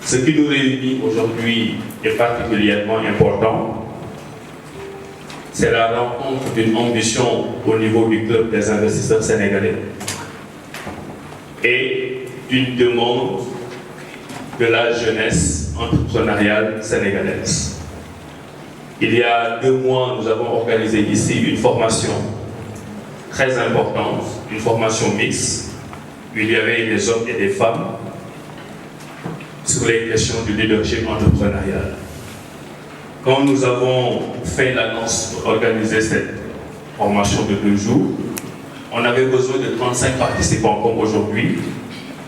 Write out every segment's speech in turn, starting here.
Ce qui nous réunit aujourd'hui est particulièrement important. C'est la rencontre d'une ambition au niveau du club des investisseurs sénégalais et d'une demande de la jeunesse entrepreneuriale sénégalaise. Il y a 2 mois, nous avons organisé ici une formation très importante, une formation mixte, où il y avait des hommes et des femmes sur les questions du leadership entrepreneurial. Quand nous avons fait l'annonce pour organiser cette formation de 2 jours, on avait besoin de 35 participants comme aujourd'hui.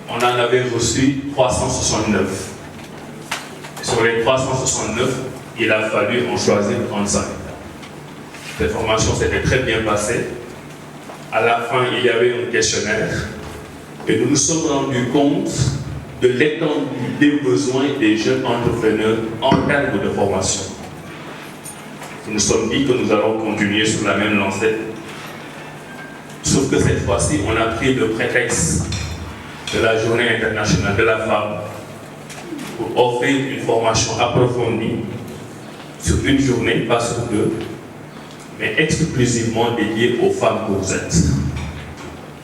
On en avait reçu 369. Sur les 369, il a fallu en choisir 35. Cette formation s'était très bien passée. À la fin, il y avait un questionnaire et nous nous sommes rendus compte de l'étendue des besoins des jeunes entrepreneurs en termes de formation. Nous nous sommes dit que nous allons continuer sur la même lancée. Sauf que cette fois-ci, on a pris le prétexte de la Journée internationale de la femme pour offrir une formation approfondie sur une journée, pas sur 2, mais exclusivement dédiée aux femmes que vous êtes.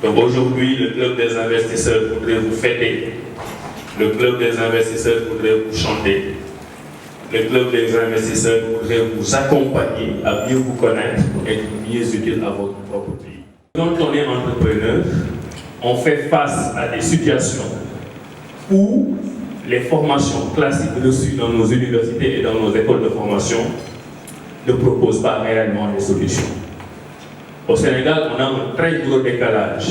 Donc aujourd'hui, le Club des investisseurs voudrait vous fêter, le Club des investisseurs voudrait vous chanter, le Club des investisseurs voudrait vous accompagner à mieux vous connaître pour être mieux utile à votre propre pays. Quand on est entrepreneur, on fait face à des situations où les formations classiques reçues dans nos universités et dans nos écoles de formation ne proposent pas réellement des solutions. Au Sénégal, on a un très gros décalage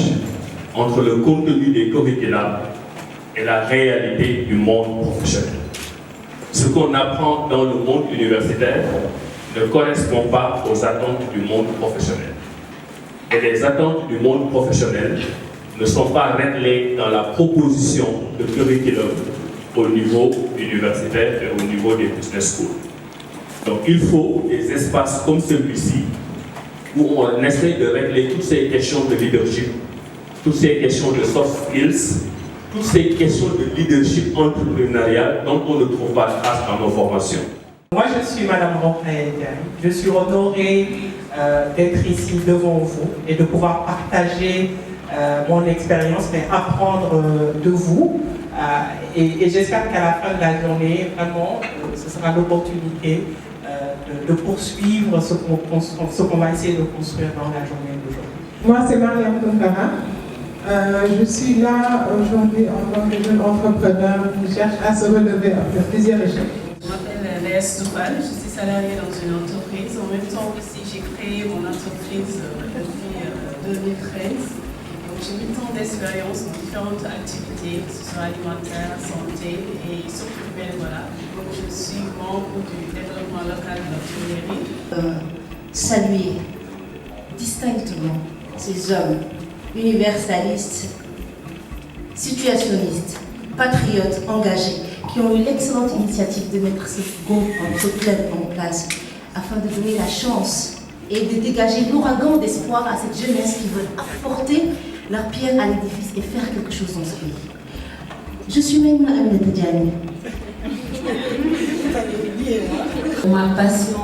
entre le contenu des curricula et la réalité du monde professionnel. Ce qu'on apprend dans le monde universitaire ne correspond pas aux attentes du monde professionnel. Et les attentes du monde professionnel ne sont pas réglées dans la proposition de curriculum au niveau universitaire et au niveau des business schools. Donc il faut des espaces comme celui-ci où on essaie de régler toutes ces questions de leadership, toutes ces questions de soft skills, toutes ces questions de leadership entrepreneurial dont on ne trouve pas trace dans nos formations. Moi, je suis Madame Rokhaya Diagne. Je suis honorée d'être ici devant vous et de pouvoir partager mon expérience, mais apprendre de vous. Et j'espère qu'à la fin de la journée, vraiment, ce sera l'opportunité de poursuivre ce qu'on va essayer de construire dans la journée d'aujourd'hui. Moi, c'est Mariam Tonkara. Je suis là aujourd'hui en tant que jeune entrepreneur qui cherche à se relever après plusieurs échecs. Je m'appelle Léa Doupal, je suis salariée dans une entreprise. En même temps aussi, j'ai créé mon entreprise depuis 2013. Donc j'ai 8 ans d'expérience dans différentes activités, que ce soit alimentaire, santé et surtout bénévolat. Donc je suis membre du développement local de notre mairie. Saluer distinctement ces hommes universalistes, situationnistes, patriotes engagés, qui ont eu l'excellente initiative de mettre ce groupe club en place afin de donner la chance et de dégager l'ouragan d'espoir à cette jeunesse qui veut apporter leur pierre à l'édifice et faire quelque chose dans ce pays. Je suis Maïmouna Aminata Diagne. Ma passion,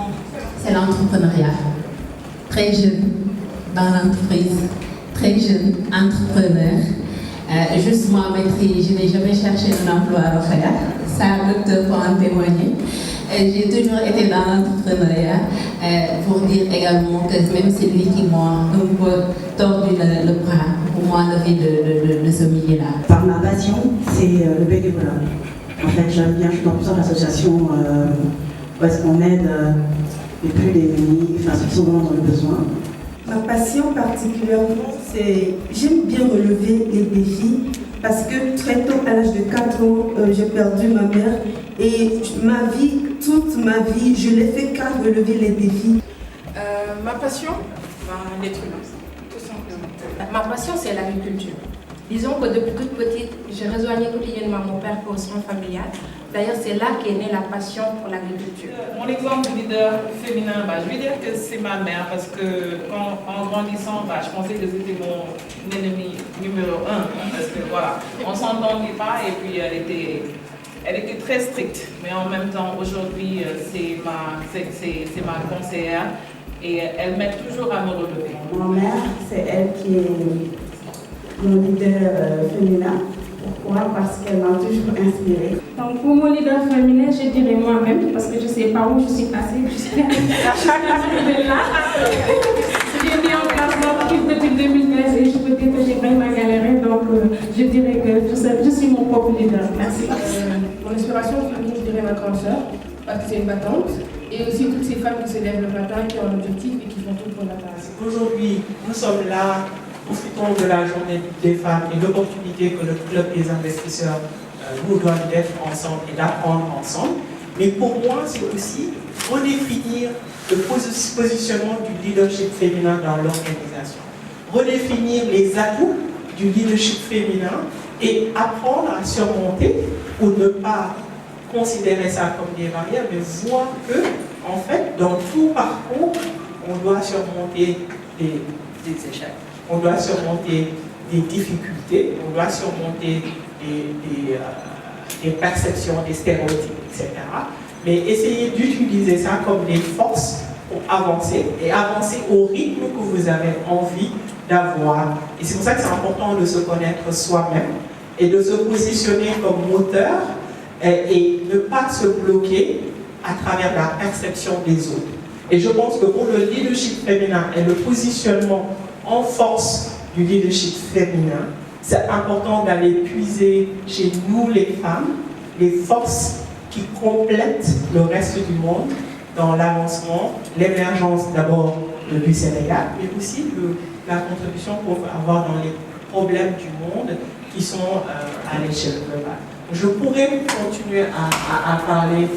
c'est l'entrepreneuriat. Très jeune dans l'entreprise, très jeune entrepreneur. Justement, je n'ai jamais cherché un emploi à Rokhaya. Ça, le docteur peut en témoigner. J'ai toujours été dans l'entrepreneuriat pour dire également que même c'est lui qui m'a un peu tordu le bras pour m'enlever de ce milieu-là. Par ma passion, c'est le bénévolat. En fait, j'aime bien, je suis dans plusieurs associations où est-ce qu'on aide les plus démunis, enfin ceux qui sont vraiment dans le besoin. Ma passion particulièrement, c'est j'aime bien relever les défis parce que très tôt, à l'âge de 4 ans, j'ai perdu ma mère et toute ma vie, je l'ai fait qu'à relever les défis. Ma passion, l'être humain, tout simplement. Ma passion, c'est l'agriculture. Disons que depuis toute petite, je rejoignais quotidiennement mon père pour le soin familial. D'ailleurs, c'est là qu'est née la passion pour l'agriculture. Mon exemple de leader féminin, je vais dire que c'est ma mère parce que en grandissant, je pensais que c'était mon ennemi numéro 1. Parce que voilà, on ne s'entendait pas et puis elle était Elle était très stricte, mais en même temps, aujourd'hui, c'est ma conseillère et elle m'aide toujours à me relever. Ma mère, c'est elle qui est mon leader féminin. Pourquoi? Parce qu'elle m'a toujours inspirée. Donc pour mon leader féminin, je dirais moi-même, parce que je ne sais pas où je suis passée jusqu'à arriver là. J'ai mis en place l'entreprise depuis 2013 et je peux dire que j'ai vraiment galéré, donc je dirais que je suis mon propre leader. Merci. Mon inspiration féminine, je dirais ma grande sœur, parce que c'est une battante, et aussi toutes ces femmes qui se lèvent le matin, qui ont un objectif et qui font tout pour l'atteindre. Aujourd'hui, nous sommes là, profitons de la journée des femmes et de l'opportunité que le Club des investisseurs nous donne d'être ensemble et d'apprendre ensemble. Mais pour moi, c'est aussi redéfinir le positionnement du leadership féminin dans l'organisation. Redéfinir les atouts du leadership féminin et apprendre à surmonter ou ne pas considérer ça comme des barrières, mais voir que, en fait, dans tout parcours, on doit surmonter des échecs, on doit surmonter des difficultés, on doit surmonter des perceptions, des stéréotypes, etc. Mais essayer d'utiliser ça comme des forces pour avancer et avancer au rythme que vous avez envie d'avoir. Et c'est pour ça que c'est important de se connaître soi-même et de se positionner comme moteur et ne pas se bloquer à travers la perception des autres. Et je pense que pour le leadership féminin et le positionnement en force du leadership féminin, c'est important d'aller puiser chez nous les femmes les forces qui complètent le reste du monde dans l'avancement, l'émergence d'abord du Sénégal, mais aussi la contribution qu'on peut avoir dans les problèmes du monde qui sont à l'échelle globale. Je pourrais continuer à parler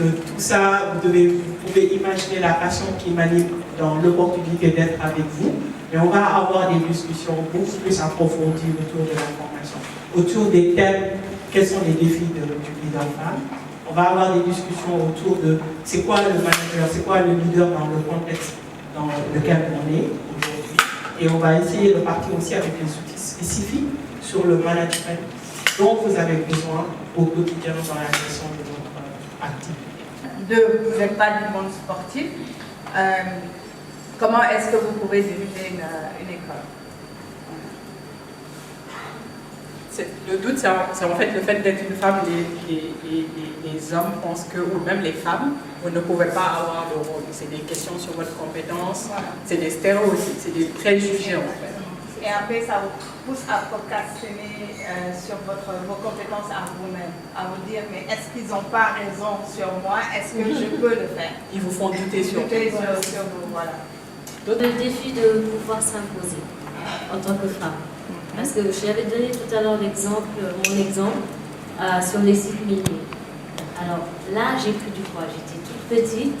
de tout ça. Vous pouvez imaginer la passion qui m'anime dans l'opportunité d'être avec vous, mais on va avoir des discussions beaucoup plus approfondies autour de la formation, autour des thèmes, quels sont les défis du leader femme. On va avoir des discussions autour de c'est quoi le manager, c'est quoi le leader dans le contexte dans lequel on est aujourd'hui. Et on va essayer de partir aussi avec des outils spécifiques sur le management dont vous avez besoin au quotidien dans la gestion de votre activité. Vous n'êtes pas du monde sportif. Comment est-ce que vous pouvez diriger une école? Le doute, c'est en fait le fait d'être une femme. Les hommes pensent que, ou même les femmes, vous ne pouvez pas avoir le rôle. C'est des questions sur votre compétence, c'est des stéréotypes, c'est des préjugés en fait. Et après, ça vous pousse à procrastiner sur vos compétences à vous-même, à vous dire, mais est-ce qu'ils n'ont pas raison sur moi? Est-ce que je peux le faire? Ils vous font douter sur vous, voilà. Le défi de pouvoir s'imposer en tant que femme. Parce que j'avais donné tout à l'heure mon exemple sur les sites miniers. Alors là, j'ai pris du poids. J'étais toute petite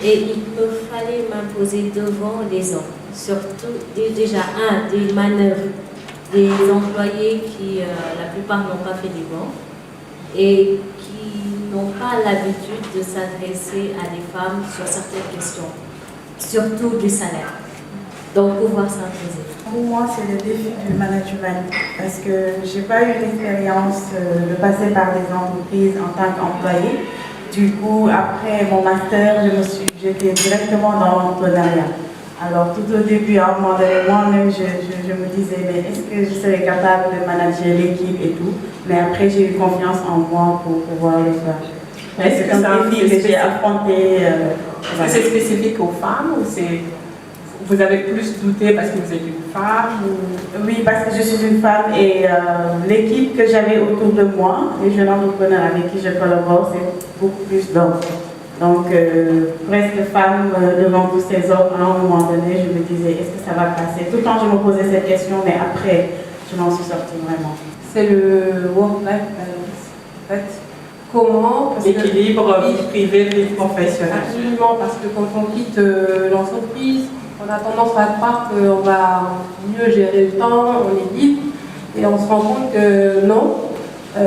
et il me fallait m'imposer devant les hommes. Surtout, déjà, des manœuvres, des employés qui, la plupart, n'ont pas fait les bancs et qui n'ont pas l'habitude de s'adresser à des femmes sur certaines questions, surtout du salaire. Donc, pouvoir s'imposer. Pour moi, c'est le défi du management parce que je n'ai pas eu l'expérience de passer par les entreprises en tant qu'employée. Du coup, après mon master, j'étais directement dans l'entrepreneuriat. Alors, tout au début, à un moment donné, moi-même, je me disais, mais est-ce que je serais capable de manager l'équipe et tout? Mais après, j'ai eu confiance en moi pour pouvoir le faire. Est-ce que c'est un défi que j'ai affronté? Est-ce que c'est spécifique aux femmes ou vous avez plus douté parce que vous êtes une femme ou... Oui, parce que je suis une femme et l'équipe que j'avais autour de moi, les jeunes entrepreneurs avec qui je collabore, c'est beaucoup plus d'hommes. Donc, presque femme devant tous ces hommes, à un moment donné, je me disais, est-ce que ça va passer? Tout le temps, je me posais cette question, mais après, je m'en suis sortie vraiment. C'est le work-life balance. En fait, comment... L'équilibre vie privée, vie professionnelle. Absolument, parce que quand on quitte l'entreprise, on a tendance à croire qu'on va mieux gérer le temps, on est libre, et on se rend compte que non.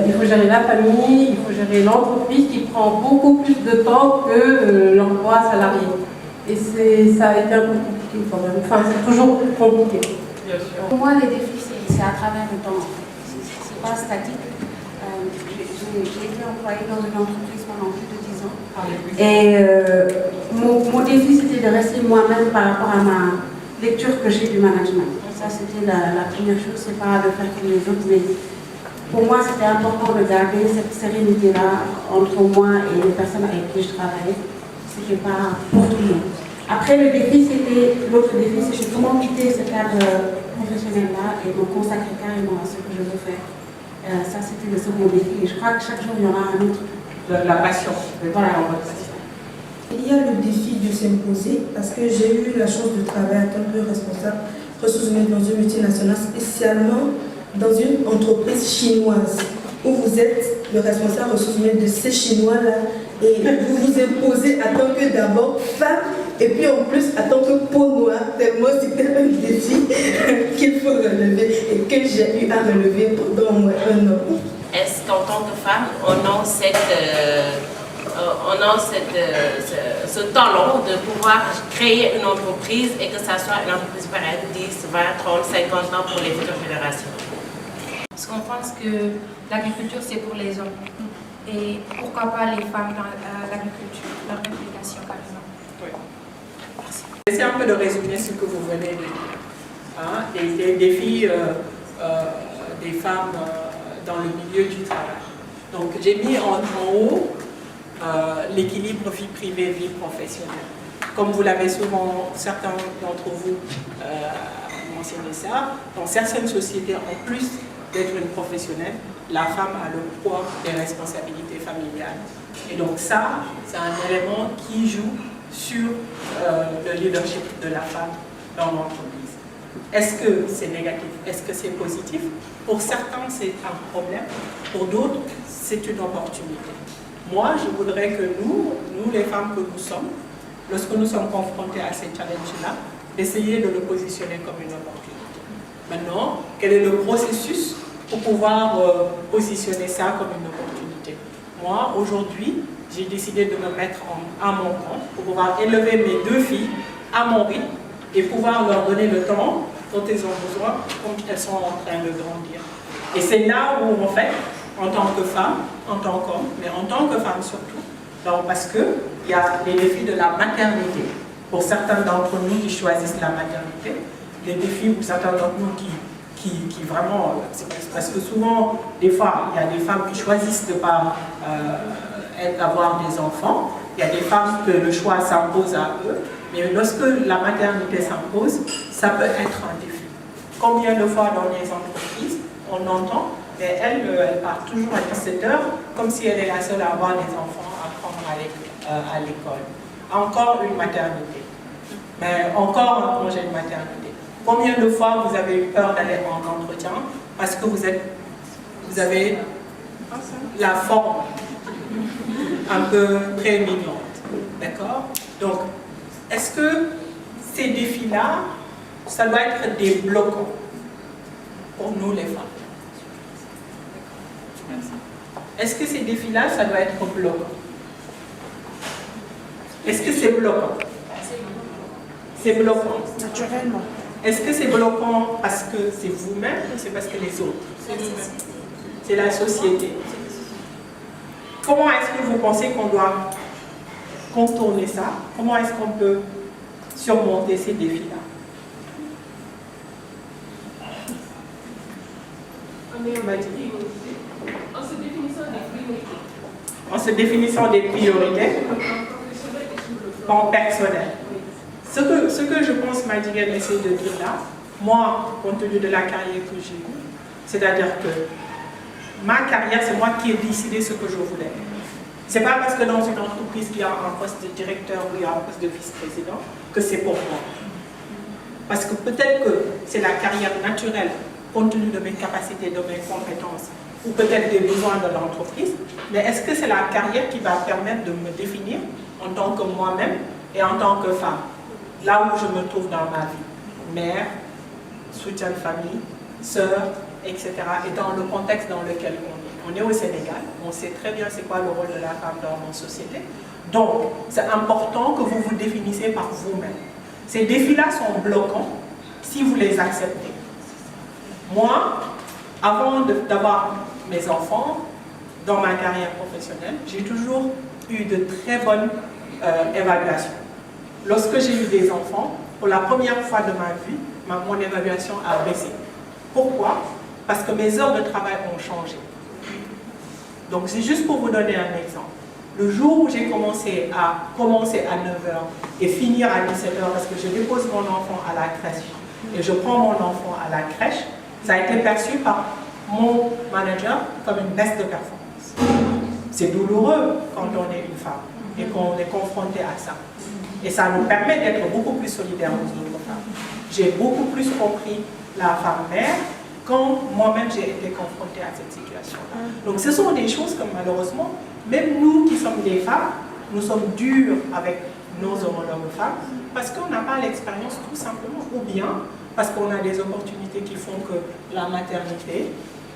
Il faut gérer la famille, il faut gérer l'entreprise qui prend beaucoup plus de temps que l'emploi salarié. Et ça a été un peu compliqué quand même. Enfin, c'est toujours compliqué. Pour moi, les défis, c'est à travers le temps. C'est pas statique. J'ai été employée dans une entreprise pendant plus de 10 ans. Et mon défi, c'était de rester moi-même par rapport à ma lecture que j'ai du management. Ça, c'était la première chose, c'est pas de faire comme les autres, mais pour moi, c'était important de garder cette sérénité-là entre moi et les personnes avec qui je travaillais. C'était pas pour tout le monde. Après, l'autre défi, c'est comment quitter ce cadre professionnel-là et me consacrer carrément à ce que je veux faire. Ça, c'était le second défi. Et je crois que chaque jour, il y aura un autre. La passion. Voilà. Il y a le défi de s'imposer parce que j'ai eu la chance de travailler en tant que responsable ressources humaines dans une multinationale, spécialement dans une entreprise chinoise où vous êtes le responsable ressources humaines de ces Chinois-là et vous vous imposez en tant que d'abord femme et puis en plus en tant que peau noire, tellement c'était un défi qu'il faut relever et que j'ai eu à relever pendant au moins 1 an. Est-ce qu'en tant que femme, on a ce talent de pouvoir créer une entreprise et que ça soit une entreprise pérenne 10, 20, 30, 50 ans pour les futures générations? Parce qu'on pense que l'agriculture, c'est pour les hommes. Et pourquoi pas les femmes dans l'agriculture, leur implication carrément. Oui. Merci. Essayez un peu de résumer ce que vous venez de dire. Hein, des défis des femmes dans le milieu du travail. Donc j'ai mis en haut l'équilibre vie privée, vie professionnelle. Comme vous l'avez souvent, certains d'entre vous mentionné ça, dans certaines sociétés, en plus d'être une professionnelle, la femme a le poids des responsabilités familiales. Et donc ça, c'est un élément qui joue sur le leadership de la femme dans l'entreprise. Est-ce que c'est négatif? Est-ce que c'est positif? Pour certains, c'est un problème. Pour d'autres, c'est une opportunité. Moi, je voudrais que nous les femmes que nous sommes, lorsque nous sommes confrontés à ces challenges-là, d'essayer de le positionner comme une opportunité. Maintenant, quel est le processus pour pouvoir positionner ça comme une opportunité? Moi, aujourd'hui, j'ai décidé de me mettre à mon compte pour pouvoir élever mes 2 filles à mon rythme et pouvoir leur donner le temps dont elles ont besoin, comme elles sont en train de grandir. Et c'est là où, en fait, en tant que femme, en tant qu'homme, mais en tant que femme surtout, donc parce qu'il y a les défis de la maternité. Pour certains d'entre nous qui choisissent la maternité, les défis pour certains d'entre nous qui vraiment, parce que souvent, des fois, il y a des femmes qui choisissent de ne pas avoir des enfants, il y a des femmes que le choix s'impose à eux, mais lorsque la maternité s'impose, ça peut être un défi. Combien de fois dans les entreprises, on entend, mais elle part toujours à 17h, comme si elle est la seule à avoir des enfants à prendre à l'école. Encore une maternité, mais encore un congé de maternité. Combien de fois vous avez eu peur d'aller en entretien parce que vous avez la forme un peu prééminente, d'accord? Donc, est-ce que ces défis-là, ça doit être des bloquants pour nous les femmes? Est-ce que ces défis-là, ça doit être bloquant? Est-ce que c'est bloquant? C'est bloquant. Naturellement. Est-ce que c'est bloquant parce que c'est vous-même ou c'est parce que les autres? C'est la société. Comment est-ce que vous pensez qu'on doit contourner ça? Comment est-ce qu'on peut surmonter ces défis-là? En se définissant des priorités en personnel. Ce que je pense Madiguel essaie de dire là, moi, compte tenu de la carrière que j'ai eue, c'est-à-dire que ma carrière, c'est moi qui ai décidé ce que je voulais. C'est pas parce que dans une entreprise il y a un poste de directeur ou il y a un poste de vice-président que c'est pour moi. Parce que peut-être que c'est la carrière naturelle, compte tenu de mes capacités, de mes compétences, ou peut-être des besoins de l'entreprise, mais est-ce que c'est la carrière qui va permettre de me définir en tant que moi-même et en tant que femme, là où je me trouve dans ma vie, mère, soutien de famille, sœur, etc. et dans le contexte dans lequel on est. On est au Sénégal, on sait très bien c'est quoi le rôle de la femme dans nos sociétés. Donc, c'est important que vous vous définissez par vous-même. Ces défis-là sont bloquants si vous les acceptez. Moi, avant d'avoir mes enfants, dans ma carrière professionnelle, j'ai toujours eu de très bonnes évaluations. Lorsque j'ai eu des enfants, pour la première fois de ma vie, mon évaluation a baissé. Pourquoi? Parce que mes heures de travail ont changé. Donc c'est juste pour vous donner un exemple. Le jour où j'ai commencé à 9h et finir à 17h parce que je dépose mon enfant à la crèche et je prends mon enfant à la crèche, ça a été perçu par mon manager comme une baisse de performance. C'est douloureux quand on est une femme et qu'on est confronté à ça. Et ça nous permet d'être beaucoup plus solidaires aux autres femmes. J'ai beaucoup plus compris la femme mère quand moi-même j'ai été confrontée à cette situation-là. Donc ce sont des choses que malheureusement, même nous qui sommes des femmes, nous sommes durs avec nos homologues femmes parce qu'on n'a pas l'expérience tout simplement, ou bien parce qu'on a des opportunités qui font que la maternité,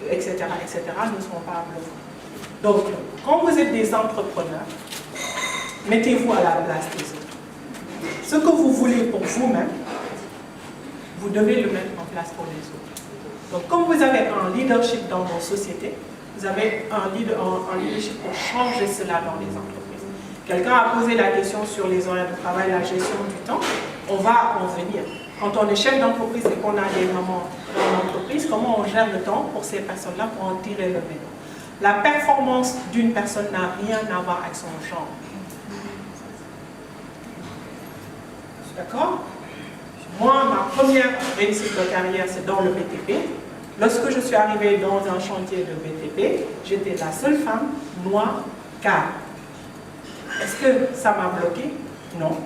etc., ne sont pas bloquées. Donc, quand vous êtes des entrepreneurs, mettez-vous à la place des autres. Ce que vous voulez pour vous-même, vous devez le mettre en place pour les autres. Donc, comme vous avez un leadership dans vos sociétés, vous avez un leadership pour changer cela dans les entreprises. Quelqu'un a posé la question sur les horaires de travail, la gestion du temps. On va en venir. Quand on est chef d'entreprise et qu'on a des mamans dans l'entreprise, comment on gère le temps pour ces personnes-là pour en tirer le meilleur? La performance d'une personne n'a rien à voir avec son genre. D'accord? Moi, ma première réussite de carrière, c'est dans le BTP. Lorsque je suis arrivée dans un chantier de BTP, j'étais la seule femme noire cadre. Est-ce que ça m'a bloquée? Non.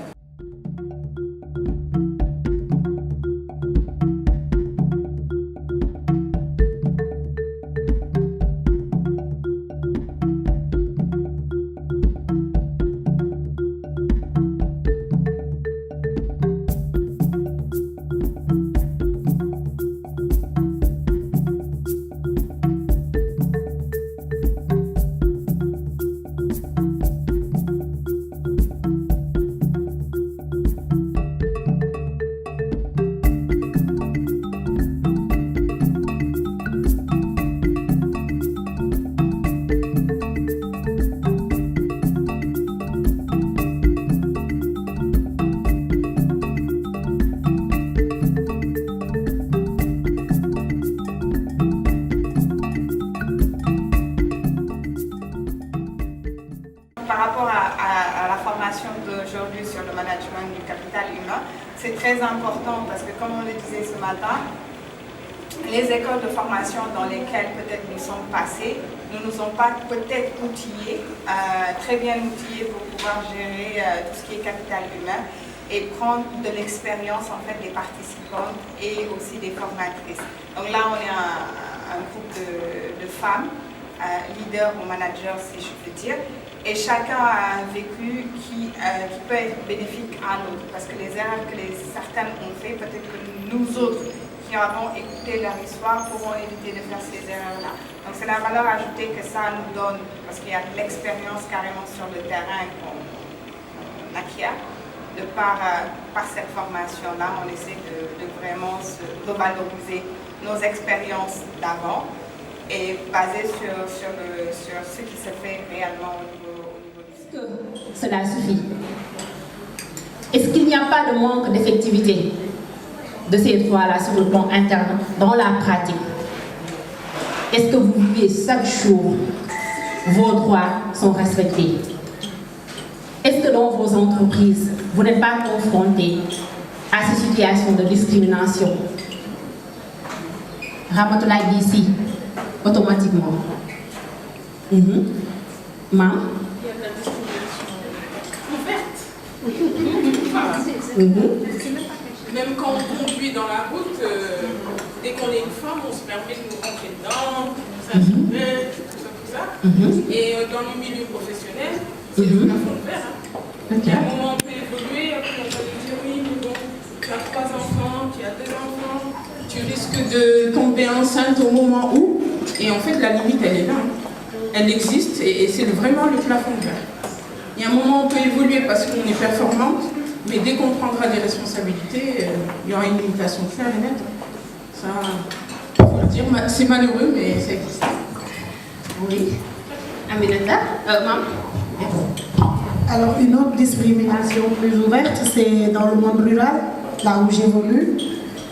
C'est très important parce que, comme on le disait ce matin, les écoles de formation dans lesquelles peut-être nous sommes passés ne nous ont pas peut-être outillés, très bien outillés pour pouvoir gérer tout ce qui est capital humain et prendre de l'expérience en fait des participantes et aussi des formatrices. Donc là, on est un groupe de femmes, leaders ou managers si je peux dire. Et chacun a un vécu qui peut être bénéfique à l'autre. Parce que les erreurs que certaines ont fait, peut-être que nous autres qui avons écouté leur histoire pourront éviter de faire ces erreurs-là. Donc c'est la valeur ajoutée que ça nous donne, parce qu'il y a de l'expérience carrément sur le terrain qu'on acquiert. De par cette formation-là, on essaie de vraiment se revaloriser nos expériences d'avant et basé sur ce qui se fait réellement au niveau du système. Cela suffit. Est-ce qu'il n'y a pas de manque d'effectivité de ces droits-là sur le plan interne, dans la pratique? Est-ce que vous vivez chaque jour, vos droits sont respectés? Est-ce que dans vos entreprises, vous n'êtes pas confrontés à ces situations de discrimination? Ramatoulaye ici, automatiquement. Ma? Il y a de la discrimination ouverte. Même quand on conduit dans la route, dès qu'on est une femme, on se permet de nous rentrer dedans, ça se met, tout ça. Et dans le milieu professionnel, c'est le plafond de verre. Okay. À un moment, on peut évoluer, après on peut dire oui, mais bon, tu as 3 enfants, tu as 2 enfants, tu risques de tomber enceinte au moment où. Et en fait, la limite, elle est là. Elle existe et c'est vraiment le plafond de verre. Il y a un moment où on peut évoluer parce qu'on est performante, mais dès qu'on prendra des responsabilités, il y aura une limitation claire et nette. Ça, il faut le dire, c'est malheureux, mais ça existe. Oui. Aminata, maman. Alors, une autre discrimination plus ouverte, c'est dans le monde rural, là où j'évolue.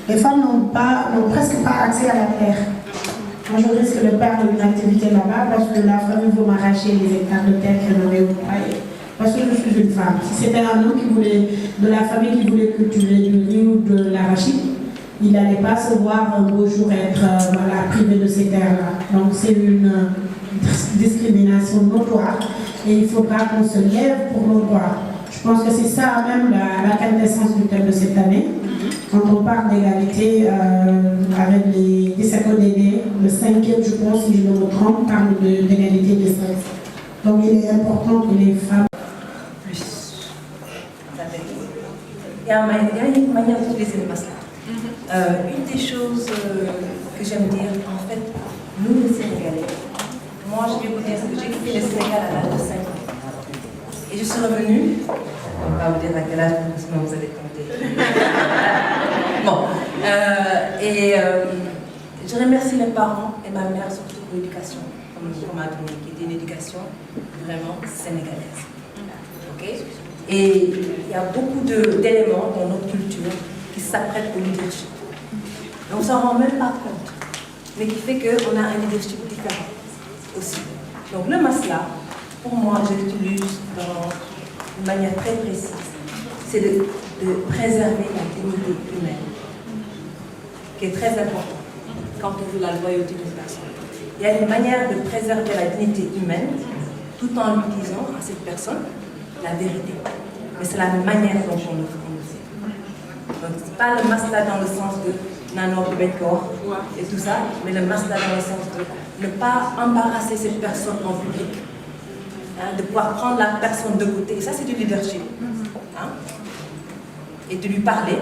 Les femmes n'ont presque pas accès à la terre. Moi, je risque de perdre une activité là-bas parce que la famille veut m'arracher les hectares de terre qu'elle aurait octroyés. Parce que je suis une femme. Si c'était un homme de la famille qui voulait cultiver du riz ou de l'arachide, il n'allait pas se voir un beau jour être privé de ces terres-là. Donc, c'est une discrimination notoire et il faudra qu'on se lève pour nos droits. Je pense que c'est ça même la quintessence du thème de cette année. Quand on parle d'égalité avec les 17 ODD, le 5e, je pense, si je ne me trompe, parle d'égalité des sexes. Donc il est important que les femmes... Il y a une manière d'utiliser le masque. Une des choses que j'aime dire, en fait, nous les Sénégalais, moi je vais vous dire que j'ai quitté le Sénégal à l'âge de 5 ans. Et je suis revenue, on ne va pas vous dire à quel âge, sinon vous allez compter. Bon, je remercie mes parents et ma mère surtout pour l'éducation, comme on m'a donné, qui était une éducation vraiment sénégalaise. Ok? Et il y a beaucoup d'éléments dans notre culture qui s'apprêtent au leadership. On ne s'en rend même pas compte, mais qui fait qu'on a un leadership différent aussi. Donc le masla, pour moi, je l'utilise d'une manière très précise. C'est de préserver la dignité humaine, qui est très important quand on veut la loyauté d'une personne. Il y a une manière de préserver la dignité humaine tout en lui disant à cette personne la vérité. Mais c'est la manière dont on le fait. Donc ce n'est pas le masla dans le sens de Nano Bekor et tout ça, mais le masla dans le sens de ne pas embarrasser cette personne en public. Hein, de pouvoir prendre la personne de côté. Et ça, c'est du leadership. Hein, et de lui parler.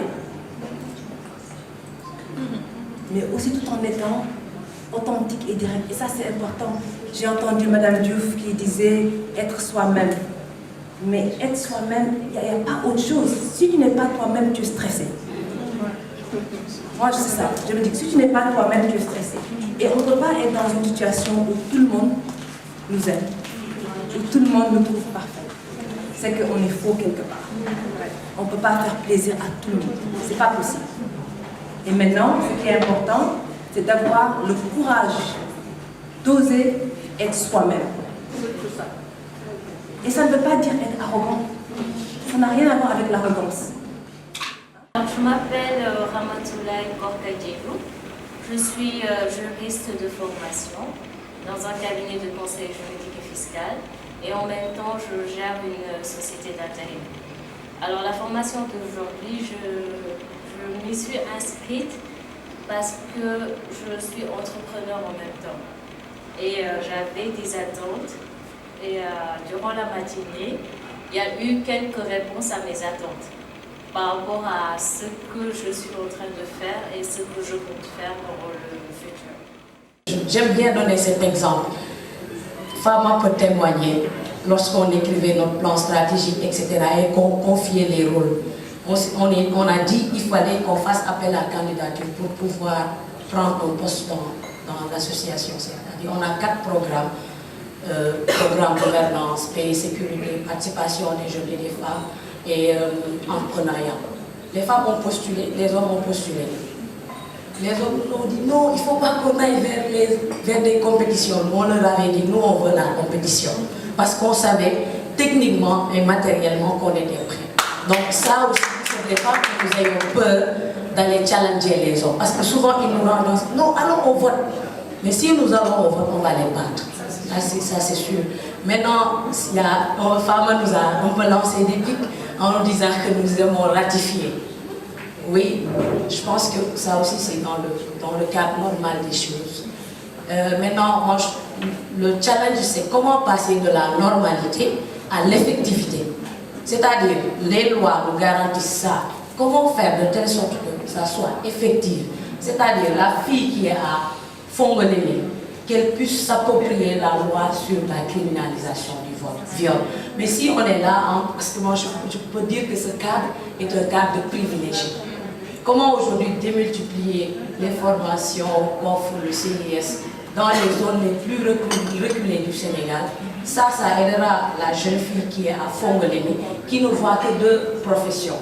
Mais aussi tout en étant authentique et direct. Et ça, c'est important. J'ai entendu Madame Diouf qui disait être soi-même. Mais être soi-même, il n'y a pas autre chose. Si tu n'es pas toi-même, tu es stressé. Moi, je sais ça. Je me dis que si tu n'es pas toi-même, tu es stressé. Et on ne peut pas être dans une situation où tout le monde nous aime. Où tout le monde nous trouve parfait. C'est qu'on est faux quelque part. On ne peut pas faire plaisir à tout le monde. Ce n'est pas possible. Et maintenant, ce qui est important, c'est d'avoir le courage d'oser être soi-même. Et ça ne veut pas dire être arrogant. Ça n'a rien à voir avec l'arrogance. Je m'appelle Ramatoulaye Korkadjevou. Je suis juriste de formation dans un cabinet de conseil juridique et fiscal. Et en même temps, je gère une société d'intérim. Alors la formation d'aujourd'hui, je m'y suis inscrite parce que je suis entrepreneur en même temps. Et j'avais des attentes. Et durant la matinée, il y a eu quelques réponses à mes attentes par rapport à ce que je suis en train de faire et ce que je compte faire dans le futur. J'aime bien donner cet exemple. Fama peut témoigner lorsqu'on écrivait notre plan stratégique, etc. et qu'on confiait les rôles. On a dit qu'il fallait qu'on fasse appel à candidature pour pouvoir prendre un poste dans l'association. C'est-à-dire on a 4 programmes. Programme gouvernance, paix et sécurité, participation des jeunes et des femmes et entrepreneuriat. Les femmes ont postulé, les hommes ont postulé. Les hommes nous ont dit non, il ne faut pas qu'on aille vers des compétitions. Nous, on leur avait dit, nous on veut la compétition. Parce qu'on savait techniquement et matériellement qu'on était prêts. Donc ça aussi, il ne faudrait pas que nous ayons peur d'aller challenger les hommes. Parce que souvent, ils nous rendent non, allons au vote. Mais si nous allons au vote, on va les battre. Ça c'est sûr. Maintenant, Fama nous a un peu lancé des pics en nous disant que nous aimons ratifier. Oui, je pense que ça aussi c'est dans le cadre normal des choses. Maintenant, moi, le challenge c'est comment passer de la normalité à l'effectivité. C'est-à-dire, les lois nous garantissent ça. Comment faire de telle sorte que ça soit effectif. C'est-à-dire, la fille qui est à Fongolémé, qu'elle puisse s'approprier la loi sur la criminalisation du viol. Mais si on est là, parce que moi je peux dire que ce cadre est un cadre de privilégié. Comment aujourd'hui démultiplier les formations qu'offre le CIS dans les zones les plus reculées du Sénégal. Ça aidera la jeune fille qui est à Fongolémé, qui ne voit que deux professions,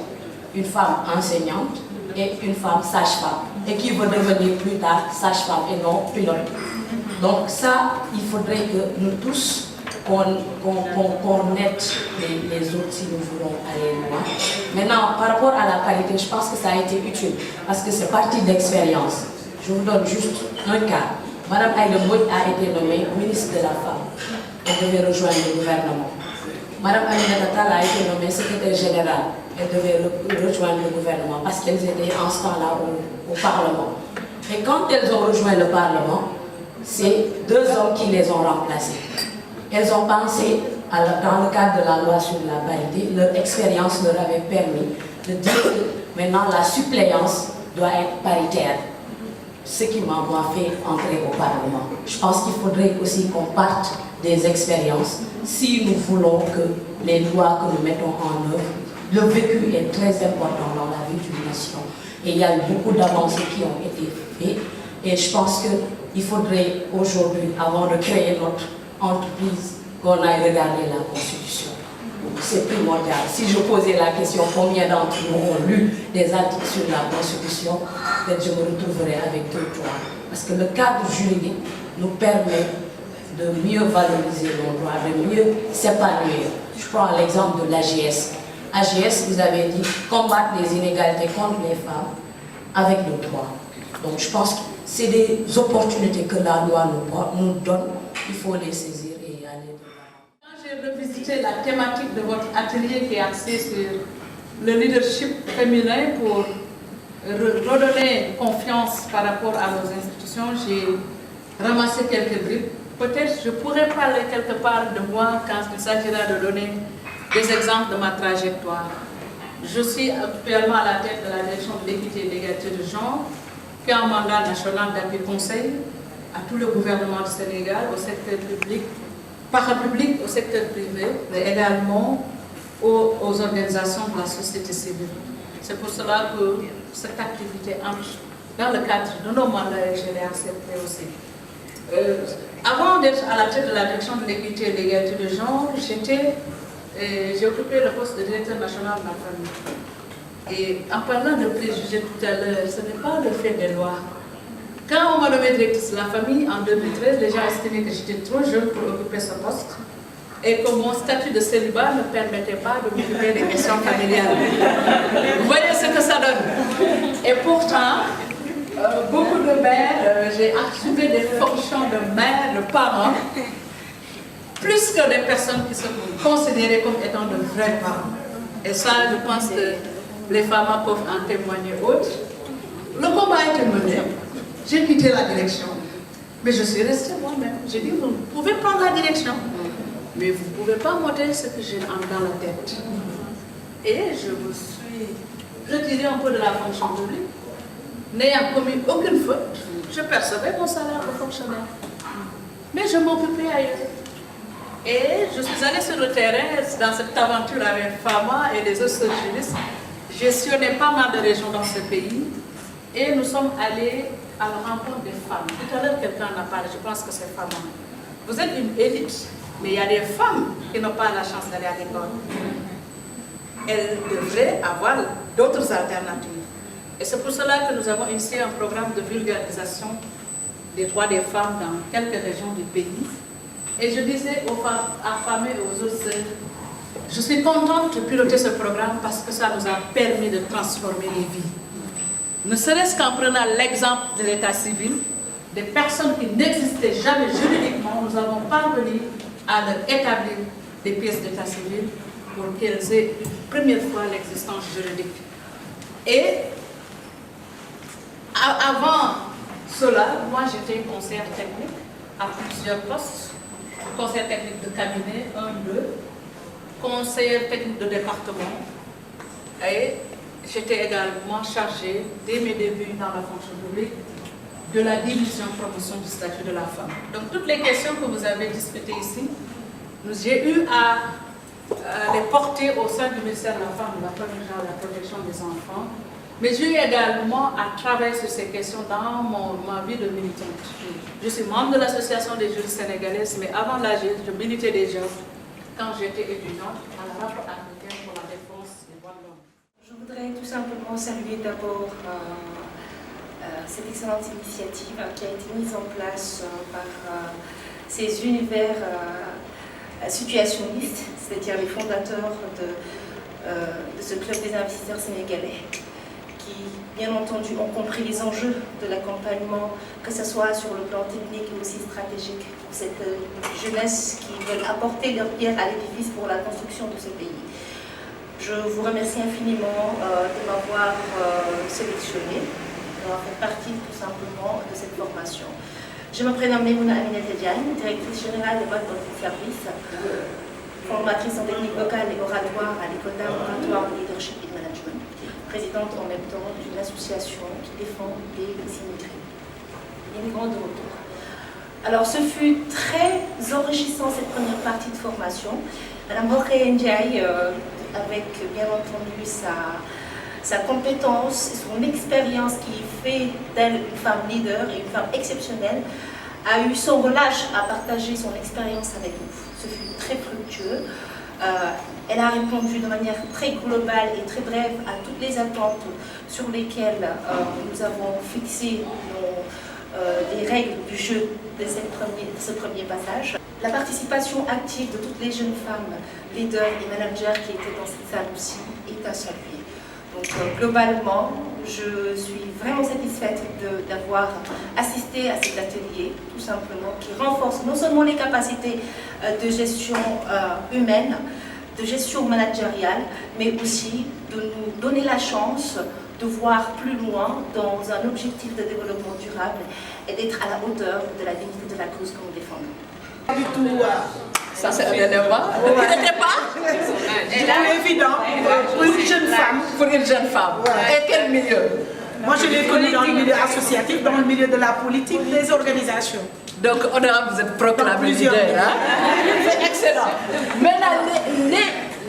une femme enseignante et une femme sage-femme, et qui veut devenir plus tard sage-femme et non pilote. Donc ça, il faudrait que nous tous, qu'on aide les autres si nous voulons aller loin. Maintenant, par rapport à la parité, je pense que ça a été utile, parce que c'est parti d'expérience. Je vous donne juste un cas. Madame Aïda Mbodj a été nommée ministre de la Femme. Elle devait rejoindre le gouvernement. Madame Aminata Tall a été nommée secrétaire générale. Elle devait rejoindre le gouvernement parce qu'elles étaient en ce temps-là au Parlement. Et quand elles ont rejoint le Parlement, c'est deux hommes qui les ont remplacées. Elles ont pensé, dans le cadre de la loi sur la parité, leur expérience leur avait permis de dire que maintenant la suppléance doit être paritaire. Ce qui m'a fait entrer au Parlement. Je pense qu'il faudrait aussi qu'on parte des expériences si nous voulons que les lois que nous mettons en œuvre, le vécu est très important dans la vie d'une nation. Et il y a eu beaucoup d'avancées qui ont été faites. Et je pense qu'il faudrait aujourd'hui, avant de créer notre entreprise, qu'on aille regarder la Constitution. C'est primordial. Si je posais la question combien d'entre nous ont lu des articles sur la Constitution, peut-être je me retrouverai avec 2 ou 3. Parce que le cadre juridique nous permet de mieux valoriser nos droits, de mieux s'épanouir. Je prends l'exemple de l'AGS. AGS, vous avez dit, combattre les inégalités contre les femmes avec le droit. Donc je pense que c'est des opportunités que la loi nous donne. Il faut les saisir et aller de l'avant. Quand j'ai revisité la thématique de votre atelier qui est axée sur le leadership féminin pour redonner confiance par rapport à nos institutions, j'ai ramassé quelques bribes. Peut-être je pourrais parler quelque part de moi quand il s'agira de donner des exemples de ma trajectoire. Je suis actuellement à la tête de la direction de l'équité et de l'égalité de genre, qui a un mandat national d'appui conseil à tout le gouvernement du Sénégal, au secteur public, parapublic, au secteur privé, mais également aux organisations de la société civile. C'est pour cela que cette activité entre dans le cadre de nos mandats et je l'ai accepté aussi. Avant d'être à la tête de la direction de l'équité et de l'égalité de genre, j'ai occupé le poste de directeur national de la famille. Et en parlant de préjugés tout à l'heure, ce n'est pas le fait des lois. Quand on m'a nommé directrice de la famille en 2013, les gens estimaient que j'étais trop jeune pour occuper ce poste et que mon statut de célibat ne permettait pas de m'occuper des questions familiales. Vous voyez ce que ça donne. Et pourtant, beaucoup de mères, j'ai assumé des fonctions de mère, de parent, plus que des personnes qui sont considérées comme étant de vrais parents. Et ça, je pense que les femmes peuvent en témoigner autres. Le combat a été mené. J'ai quitté la direction. Mais je suis restée moi-même. J'ai dit, vous pouvez prendre la direction. Mais vous ne pouvez pas monter ce que j'ai dans la tête. Et je me suis retirée un peu de la fonction publique. N'ayant commis aucune faute, je percevais mon salaire de fonctionnaire. Mais je m'occupais ailleurs. Et je suis allée sur le terrain dans cette aventure avec FAMA et les autres juristes. Gestionné pas mal de régions dans ce pays. Et nous sommes allés à la rencontre des femmes. Tout à l'heure, quelqu'un en a parlé, je pense que c'est FAMA. Vous êtes une élite, mais il y a des femmes qui n'ont pas la chance d'aller à l'école. Elles devraient avoir d'autres alternatives. Et c'est pour cela que nous avons initié un programme de vulgarisation des droits des femmes dans quelques régions du pays. Et je disais aux femmes, à femmes et aux autres sœurs, je suis contente de piloter ce programme parce que ça nous a permis de transformer les vies. Ne serait-ce qu'en prenant l'exemple de l'état civil, des personnes qui n'existaient jamais juridiquement, nous avons parvenu à leur établir des pièces d'état civil pour qu'elles aient une première fois l'existence juridique. Et avant cela, moi j'étais conseillère technique à plusieurs postes. Conseillère technique de cabinet 1, 2, conseillère technique de département et j'étais également chargée, dès mes débuts dans la fonction publique, de la division promotion du statut de la femme. Donc toutes les questions que vous avez discutées ici, j'ai eu à les porter au sein du ministère de la Femme, de la Famille et de la Protection des enfants Mais j'ai eu également à travailler sur ces questions dans ma vie de militante. Je suis membre de l'Association des juristes sénégalaises, mais avant l'AG, je militais déjà quand j'étais étudiante à la rapport africaine pour la défense des droits de l'homme. Je voudrais tout simplement saluer d'abord cette excellente initiative qui a été mise en place par ces univers situationnistes, c'est-à-dire les fondateurs de ce club des investisseurs sénégalais, qui, bien entendu, ont compris les enjeux de l'accompagnement, que ce soit sur le plan technique et aussi stratégique, pour cette jeunesse qui veut apporter leur pierre à l'édifice pour la construction de ce pays. Je vous remercie infiniment de m'avoir sélectionné, d'avoir fait partie tout simplement de cette formation. Je me prénomme Memouna Aminata Diagne, directrice générale des boîtes de service, formatrice en technique vocale et oratoire à l'école d'art oratoire, leadership et management, présidente en même temps d'une association qui défend les immigrés, les migrants de retour. Alors ce fut très enrichissant cette première partie de formation. Madame Rokhaya Ndiaye, avec bien entendu sa compétence et son expérience qui fait d'elle une femme leader et une femme exceptionnelle, a eu son relâche à partager son expérience avec nous. Ce fut très fructueux. Elle a répondu de manière très globale et très brève à toutes les attentes sur lesquelles nous avons fixé les règles du jeu de ce premier passage. La participation active de toutes les jeunes femmes, leaders et managers qui étaient dans cette salle aussi est à saluer. Donc globalement, je suis vraiment satisfaite d'avoir assisté à cet atelier, tout simplement, qui renforce non seulement les capacités de gestion humaine, de gestion managériale, mais aussi de nous donner la chance de voir plus loin dans un objectif de développement durable et d'être à la hauteur de la dignité de la cause que nous défendons. Pas du tout. Ça, c'est un élément. Vous n'était pas? C'est évident pour une jeune femme. Pour une jeune femme. Voilà. Et quel milieu? Moi, je l'ai connue dans le milieu associatif, dans le milieu de la politique, des organisations. Donc, honorable, vous êtes proclamé leader. Hein? C'est excellent. Maintenant,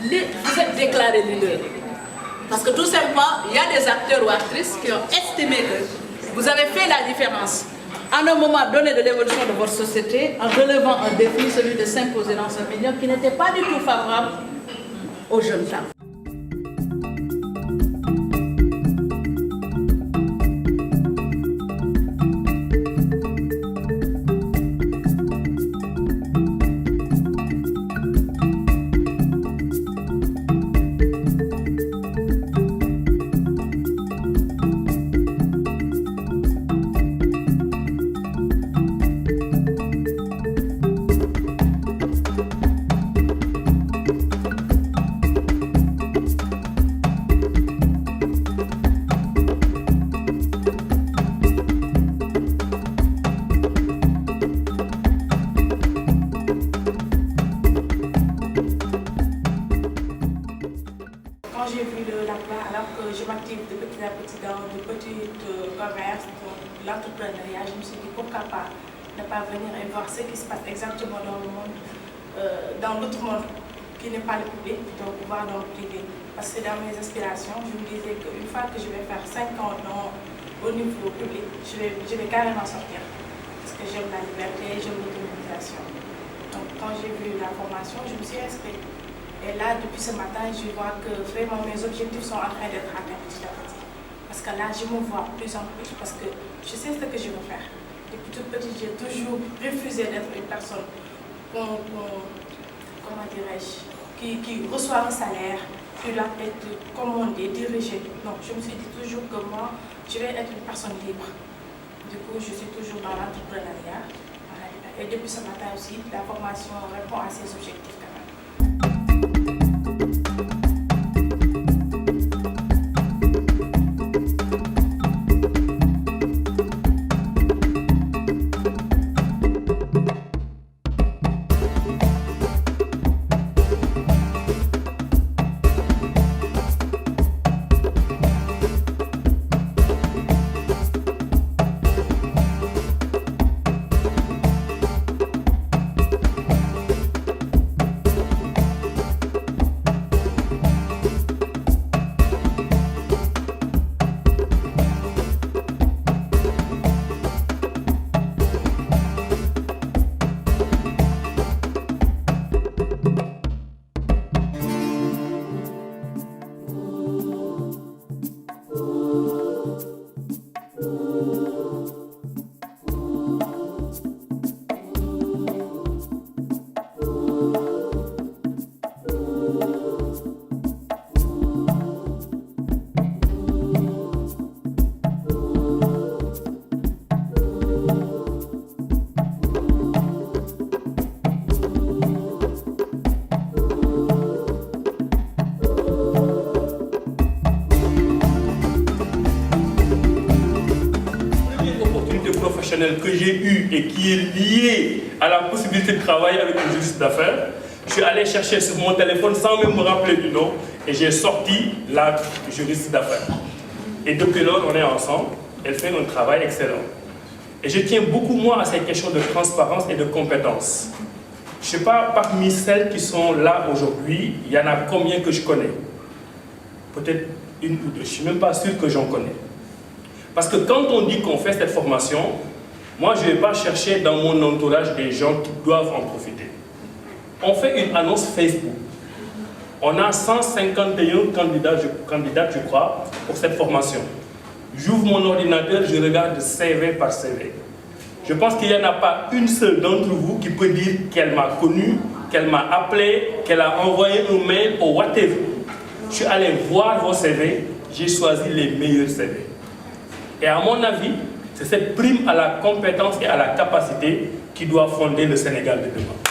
vous êtes déclaré leader. Parce que tout simplement, il y a des acteurs ou actrices qui ont estimé que vous avez fait la différence à un moment donné de l'évolution de votre société en relevant un défi, celui de s'imposer dans ce milieu qui n'était pas du tout favorable aux jeunes femmes. L'entrepreneuriat, je me suis dit pourquoi pas ne pas venir et voir ce qui se passe exactement dans le monde, dans l'autre monde qui n'est pas le public, donc voir dans le privé. Parce que dans mes aspirations, je me disais qu'une fois que je vais faire 5 ans au niveau public, je vais carrément sortir. Parce que j'aime la liberté, j'aime l'autonomisation. Donc quand j'ai vu la formation, je me suis inscrite. Et là, depuis ce matin, je vois que vraiment mes objectifs sont en train d'être atteints petit à petit. Parce que là, je me vois plus en plus, parce que je sais ce que je veux faire. Depuis toute petite, j'ai toujours refusé d'être une personne comment dirais-je, qui reçoit un salaire, qui doit être commandée, dirigée. Non, je me suis dit toujours que moi, je vais être une personne libre. Du coup, je suis toujours dans l'entrepreneuriat. Et depuis ce matin aussi, la formation répond à ces objectifs quand même. professionnelle que j'ai eue et qui est liée à la possibilité de travailler avec une juriste d'affaires, je suis allé chercher sur mon téléphone sans même me rappeler du nom et j'ai sorti la juriste d'affaires. Et depuis lors, on est ensemble. Elle fait un travail excellent. Et je tiens beaucoup, moi, à ces questions de transparence et de compétence. Je ne sais pas, parmi celles qui sont là aujourd'hui, il y en a combien que je connais? Peut-être une ou deux. Je ne suis même pas sûr que j'en connais. Parce que quand on dit qu'on fait cette formation, moi, je ne vais pas chercher dans mon entourage des gens qui doivent en profiter. On fait une annonce Facebook. On a 151 candidates, je crois, pour cette formation. J'ouvre mon ordinateur, je regarde CV par CV. Je pense qu'il n'y en a pas une seule d'entre vous qui peut dire qu'elle m'a connu, qu'elle m'a appelé, qu'elle a envoyé un mail ou whatever. Je suis allé voir vos CV, j'ai choisi les meilleurs CV. Et à mon avis, c'est cette prime à la compétence et à la capacité qui doit fonder le Sénégal de demain.